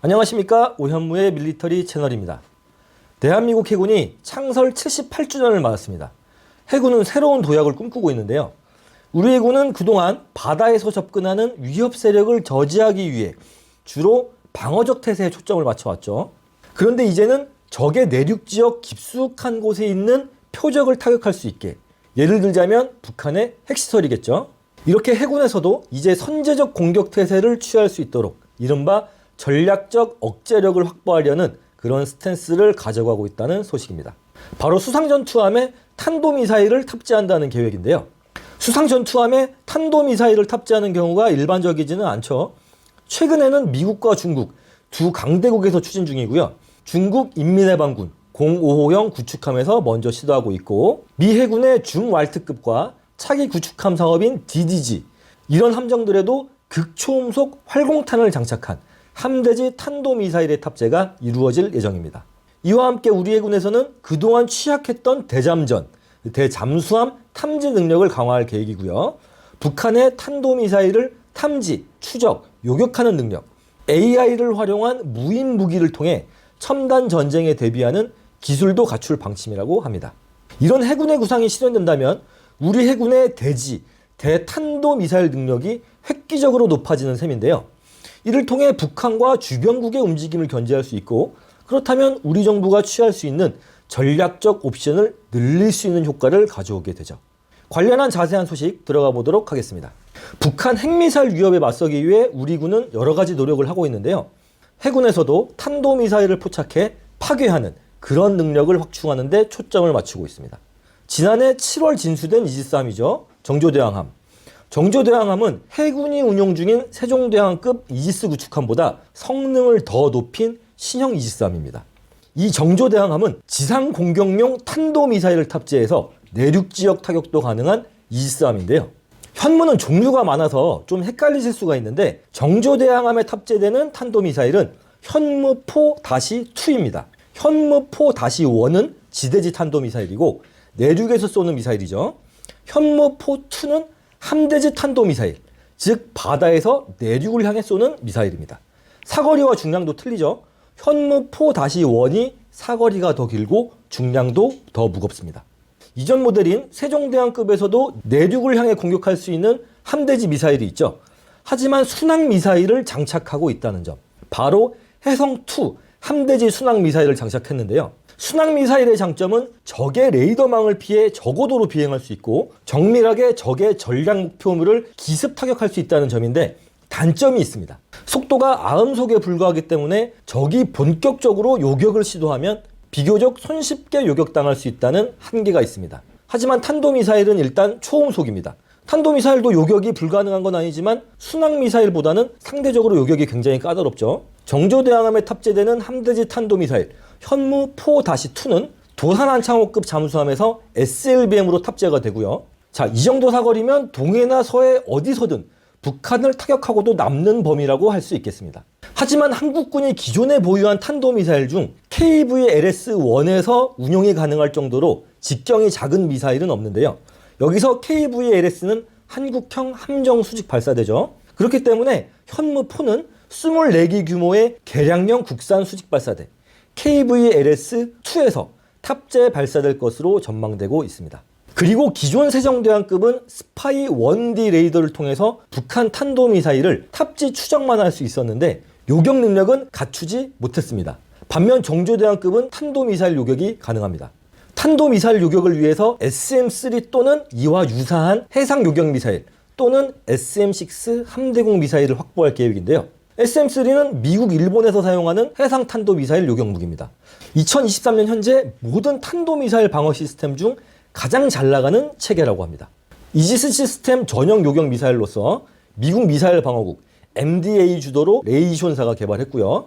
안녕하십니까, 오현무의 밀리터리 채널입니다. 대한민국 해군이 창설 78주년을 맞았습니다. 해군은 새로운 도약을 꿈꾸고 있는데요. 우리 해군은 그동안 바다에서 접근하는 위협 세력을 저지하기 위해 주로 방어적 태세에 초점을 맞춰왔죠. 그런데 이제는 적의 내륙 지역 깊숙한 곳에 있는 표적을 타격할 수 있게, 예를 들자면 북한의 핵시설이겠죠. 이렇게 해군에서도 이제 선제적 공격 태세를 취할 수 있도록 이른바 전략적 억제력을 확보하려는 그런 스탠스를 가져가고 있다는 소식입니다. 바로 수상전투함에 탄도미사일을 탑재한다는 계획인데요. 수상전투함에 탄도미사일을 탑재하는 경우가 일반적이지는 않죠. 최근에는 미국과 중국 두 강대국에서 추진 중이고요. 중국 인민해방군 05호형 구축함에서 먼저 시도하고 있고, 미 해군의 중왈트급과 차기 구축함 사업인 DDG, 이런 함정들에도 극초음속 활공탄을 장착한 함대지 탄도미사일의 탑재가 이루어질 예정입니다. 이와 함께 우리 해군에서는 그동안 취약했던 대잠전, 대잠수함 탐지 능력을 강화할 계획이고요. 북한의 탄도미사일을 탐지, 추적, 요격하는 능력, AI를 활용한 무인 무기를 통해 첨단 전쟁에 대비하는 기술도 갖출 방침이라고 합니다. 이런 해군의 구상이 실현된다면 우리 해군의 대지, 대탄도미사일 능력이 획기적으로 높아지는 셈인데요. 이를 통해 북한과 주변국의 움직임을 견제할 수 있고, 그렇다면 우리 정부가 취할 수 있는 전략적 옵션을 늘릴 수 있는 효과를 가져오게 되죠. 관련한 자세한 소식 들어가 보도록 하겠습니다. 북한 핵미사일 위협에 맞서기 위해 우리 군은 여러 가지 노력을 하고 있는데요. 해군에서도 탄도미사일을 포착해 파괴하는 그런 능력을 확충하는 데 초점을 맞추고 있습니다. 지난해 7월 진수된 이지스함이죠. 정조대왕함. 정조대왕함은 해군이 운용 중인 세종대왕급 이지스 구축함보다 성능을 더 높인 신형 이지스함입니다. 이 정조대왕함은 지상 공격용 탄도미사일을 탑재해서 내륙 지역 타격도 가능한 이지스함인데요. 현무는 종류가 많아서 좀 헷갈리실 수가 있는데, 정조대왕함에 탑재되는 탄도미사일은 현무4-2입니다. 현무4-1은 지대지 탄도미사일이고 내륙에서 쏘는 미사일이죠. 현무4-2는 함대지 탄도미사일, 즉 바다에서 내륙을 향해 쏘는 미사일입니다. 사거리와 중량도 틀리죠. 현무4-1이 사거리가 더 길고 중량도 더 무겁습니다. 이전 모델인 세종대왕급에서도 내륙을 향해 공격할 수 있는 함대지 미사일이 있죠. 하지만 순항미사일을 장착하고 있다는 점, 바로 해성2 함대지 순항미사일을 장착했는데요. 순항미사일의 장점은 적의 레이더망을 피해 저고도로 비행할 수 있고 정밀하게 적의 전략 목표물을 기습 타격할 수 있다는 점인데, 단점이 있습니다. 속도가 아음속에 불과하기 때문에 적이 본격적으로 요격을 시도하면 비교적 손쉽게 요격당할 수 있다는 한계가 있습니다. 하지만 탄도미사일은 일단 초음속입니다. 탄도미사일도 요격이 불가능한 건 아니지만 순항미사일보다는 상대적으로 요격이 굉장히 까다롭죠. 정조대왕함에 탑재되는 함대지 탄도미사일 현무4-2는 도산안창호급 잠수함에서 SLBM으로 탑재가 되고요. 자, 이 정도 사거리면 동해나 서해 어디서든 북한을 타격하고도 남는 범위라고 할 수 있겠습니다. 하지만 한국군이 기존에 보유한 탄도미사일 중 KVLS-1에서 운용이 가능할 정도로 직경이 작은 미사일은 없는데요. 여기서 KVLS는 한국형 함정 수직 발사대죠. 그렇기 때문에 현무4는 24기 규모의 개량형 국산 수직 발사대 KVLS-2에서 탑재 발사될 것으로 전망되고 있습니다. 그리고 기존 세종대왕급은 스파이 1D 레이더를 통해서 북한 탄도미사일을 탑지 추적만 할 수 있었는데 요격 능력은 갖추지 못했습니다. 반면 정조대왕급은 탄도미사일 요격이 가능합니다. 탄도미사일 요격을 위해서 SM-3 또는 이와 유사한 해상 요격 미사일 또는 SM-6 함대공 미사일을 확보할 계획인데요. SM-3는 미국, 일본에서 사용하는 해상 탄도미사일 요격 무기입니다. 2023년 현재 모든 탄도미사일 방어 시스템 중 가장 잘 나가는 체계라고 합니다. 이지스 시스템 전용 요격 미사일로서 미국 미사일 방어국 MDA 주도로 레이션사가 개발했고요.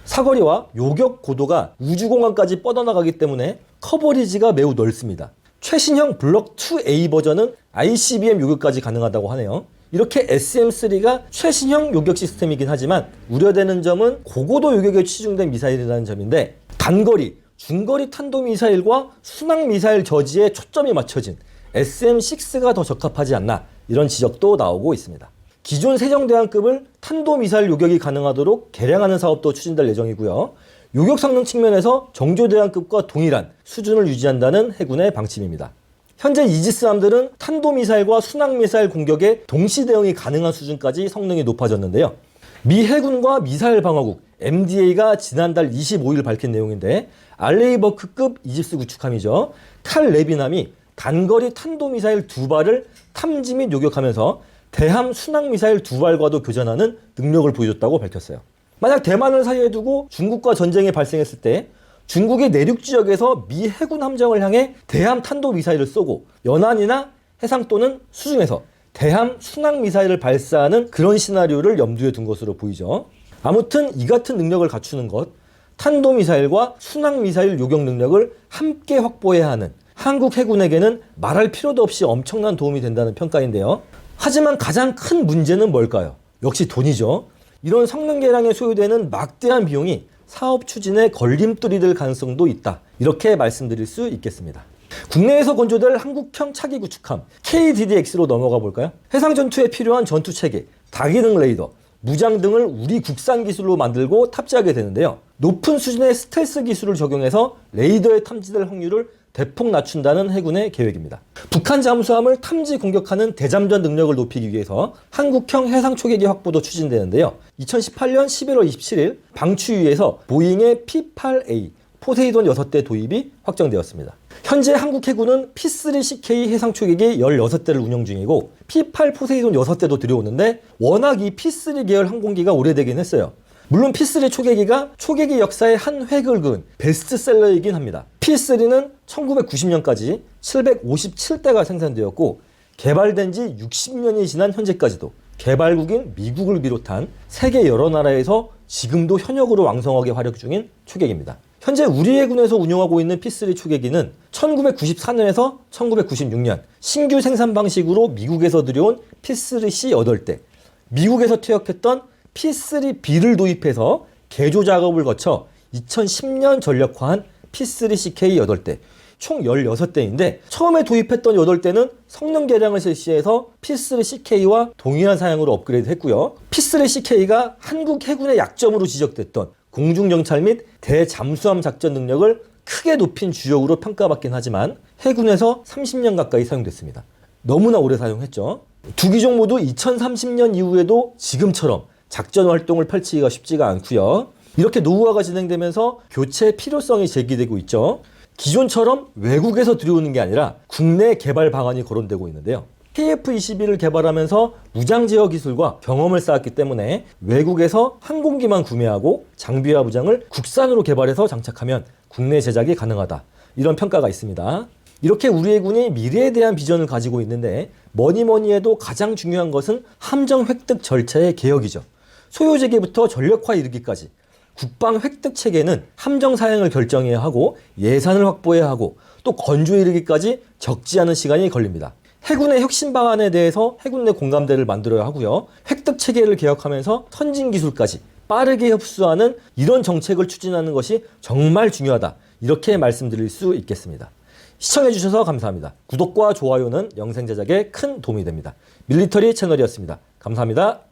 사거리와 요격 고도가 우주공간까지 뻗어나가기 때문에 커버리지가 매우 넓습니다. 최신형 블록2A 버전은 ICBM 요격까지 가능하다고 하네요. 이렇게 SM-3가 최신형 요격 시스템이긴 하지만 우려되는 점은 고고도 요격에 치중된 미사일이라는 점인데, 단거리, 중거리 탄도미사일과 순항미사일 저지에 초점이 맞춰진 SM-6가 더 적합하지 않나, 이런 지적도 나오고 있습니다. 기존 세종대왕급을 탄도미사일 요격이 가능하도록 개량하는 사업도 추진될 예정이고요. 요격 성능 측면에서 정조대왕급과 동일한 수준을 유지한다는 해군의 방침입니다. 현재 이지스함들은 탄도미사일과 순항미사일 공격에 동시 대응이 가능한 수준까지 성능이 높아졌는데요. 미 해군과 미사일 방어국 MDA가 지난달 25일 밝힌 내용인데 알레이버크급 이지스 구축함이죠. 칼 레비남이 단거리 탄도미사일 2발을 탐지 및 요격하면서 대함 순항미사일 2발과도 교전하는 능력을 보여줬다고 밝혔어요. 만약 대만을 사이에 두고 중국과 전쟁이 발생했을 때 중국의 내륙 지역에서 미 해군 함정을 향해 대함 탄도미사일을 쏘고 연안이나 해상 또는 수중에서 대함 순항미사일을 발사하는 그런 시나리오를 염두에 둔 것으로 보이죠. 아무튼 이 같은 능력을 갖추는 것, 탄도미사일과 순항미사일 요격 능력을 함께 확보해야 하는 한국 해군에게는 말할 필요도 없이 엄청난 도움이 된다는 평가인데요. 하지만 가장 큰 문제는 뭘까요? 역시 돈이죠. 이런 성능 개량에 소요되는 막대한 비용이 사업 추진에 걸림돌이 될 가능성도 있다. 이렇게 말씀드릴 수 있겠습니다. 국내에서 건조될 한국형 차기 구축함 KDDX로 넘어가 볼까요? 해상 전투에 필요한 전투 체계, 다기능 레이더, 무장 등을 우리 국산 기술로 만들고 탑재하게 되는데요. 높은 수준의 스텔스 기술을 적용해서 레이더에 탐지될 확률을 대폭 낮춘다는 해군의 계획입니다. 북한 잠수함을 탐지 공격하는 대잠전 능력을 높이기 위해서 한국형 해상 초계기 확보도 추진되는데요. 2018년 11월 27일 방추위에서 보잉의 P-8A 포세이돈 6대 도입이 확정되었습니다. 현재 한국 해군은 P-3CK 해상 초계기 16대를 운영 중이고 P-8 포세이돈 6대도 들여오는데 워낙 이 P-3 계열 항공기가 오래되긴 했어요. 물론 P-3 초계기가 초계기 역사의 한 획을 그은 베스트셀러이긴 합니다. P-3는 1990년까지 757대가 생산되었고 개발된 지 60년이 지난 현재까지도 개발국인 미국을 비롯한 세계 여러 나라에서 지금도 현역으로 왕성하게 활약 중인 초계기입니다. 현재 우리 해군에서 운용하고 있는 P-3 초계기는 1994년에서 1996년 신규 생산 방식으로 미국에서 들여온 P-3C 8대, 미국에서 퇴역했던 P-3B를 도입해서 개조 작업을 거쳐 2010년 전력화한 P-3CK 8대, 총 16대인데 처음에 도입했던 8대는 성능 개량을 실시해서 P-3CK와 동일한 사양으로 업그레이드 했고요. P-3CK가 한국 해군의 약점으로 지적됐던 공중정찰 및 대잠수함 작전 능력을 크게 높인 주역으로 평가받긴 하지만 해군에서 30년 가까이 사용됐습니다. 너무나 오래 사용했죠. 두 기종 모두 2030년 이후에도 지금처럼 작전 활동을 펼치기가 쉽지가 않고요. 이렇게 노후화가 진행되면서 교체 필요성이 제기되고 있죠. 기존처럼 외국에서 들여오는 게 아니라 국내 개발 방안이 거론되고 있는데요. KF-21을 개발하면서 무장 제어 기술과 경험을 쌓았기 때문에 외국에서 항공기만 구매하고 장비와 무장을 국산으로 개발해서 장착하면 국내 제작이 가능하다. 이런 평가가 있습니다. 이렇게 우리 해군이 미래에 대한 비전을 가지고 있는데 뭐니 해도 가장 중요한 것은 함정 획득 절차의 개혁이죠. 소요재개부터 전력화 이르기까지 국방 획득 체계는 함정 사양을 결정해야 하고 예산을 확보해야 하고 또 건조에 이르기까지 적지 않은 시간이 걸립니다. 해군의 혁신 방안에 대해서 해군 내 공감대를 만들어야 하고요. 획득 체계를 개혁하면서 선진 기술까지 빠르게 흡수하는 이런 정책을 추진하는 것이 정말 중요하다. 이렇게 말씀드릴 수 있겠습니다. 시청해주셔서 감사합니다. 구독과 좋아요는 영상 제작에 큰 도움이 됩니다. 밀리터리 채널이었습니다. 감사합니다.